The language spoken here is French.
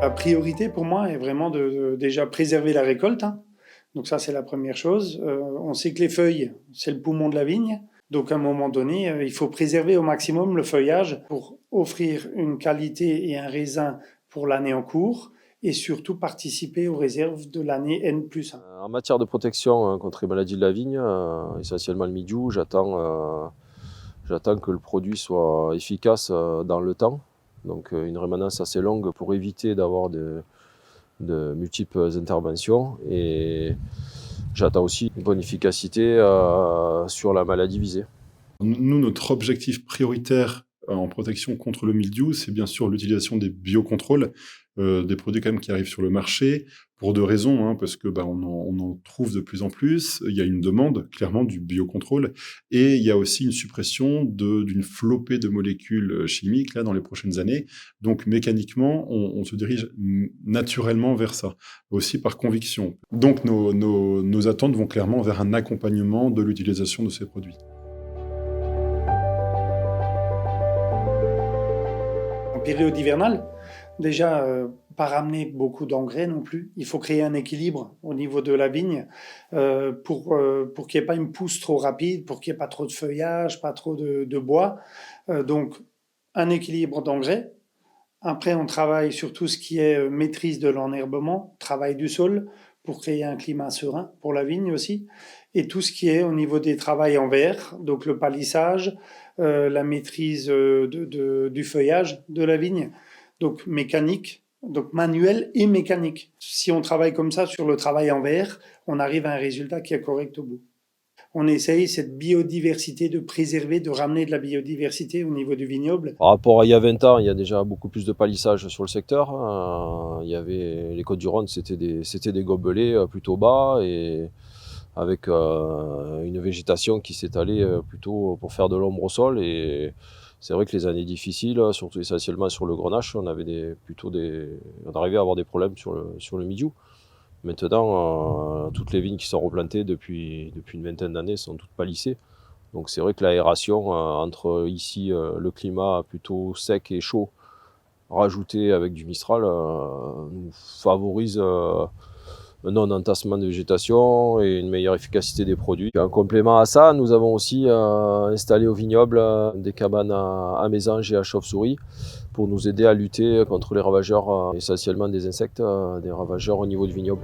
La priorité pour moi est vraiment de déjà préserver la récolte, hein. Donc ça, c'est la première chose. On sait que les feuilles, c'est le poumon de la vigne. Donc à un moment donné, il faut préserver au maximum le feuillage pour offrir une qualité et un raisin pour l'année en cours et surtout participer aux réserves de l'année N+1. En matière de protection contre les maladies de la vigne, essentiellement le mildiou, j'attends que le produit soit efficace dans le temps. Donc une rémanence assez longue pour éviter d'avoir de multiples interventions. Et j'attends aussi une bonne efficacité sur la maladie visée. Nous, notre objectif prioritaire en protection contre le mildiou, c'est bien sûr l'utilisation des biocontrôles, des produits quand même qui arrivent sur le marché, pour 2 raisons, hein, parce que, on en trouve de plus en plus. Il y a une demande, clairement, du biocontrôle et il y a aussi une suppression d'une flopée de molécules, chimiques, là, dans les prochaines années. Donc mécaniquement, on se dirige naturellement vers ça, aussi par conviction. Donc nos attentes vont clairement vers un accompagnement de l'utilisation de ces produits. En période hivernale, déjà, pas ramener beaucoup d'engrais non plus. Il faut créer un équilibre au niveau de la vigne pour qu'il n'y ait pas une pousse trop rapide, pour qu'il n'y ait pas trop de feuillage, pas trop de bois. Donc, un équilibre d'engrais. Après, on travaille sur tout ce qui est maîtrise de l'enherbement, travail du sol, pour créer un climat serein pour la vigne aussi. Et tout ce qui est au niveau des travails en verre, donc le palissage, la maîtrise du feuillage de la vigne, donc mécanique, donc manuel et mécanique. Si on travaille comme ça sur le travail en verre, on arrive à un résultat qui est correct au bout. On essaye cette biodiversité de préserver, de ramener de la biodiversité au niveau du vignoble. Par rapport à il y a 20 ans, il y a déjà beaucoup plus de palissage sur le secteur. Il y avait les Côtes-du-Rhône, c'était des gobelets plutôt bas et avec une végétation qui s'étalait plutôt pour faire de l'ombre au sol. Et c'est vrai que les années difficiles, surtout essentiellement sur le grenache, on arrivait à avoir des problèmes sur le mildiou. Maintenant, toutes les vignes qui sont replantées depuis une vingtaine d'années sont toutes palissées. Donc c'est vrai que l'aération entre ici le climat plutôt sec et chaud, rajouté avec du Mistral, nous favorise un non-entassement de végétation et une meilleure efficacité des produits. En complément à ça, nous avons aussi installé au vignoble des cabanes à mésanges et à chauves-souris pour nous aider à lutter contre les ravageurs, essentiellement des insectes, des ravageurs au niveau du vignoble.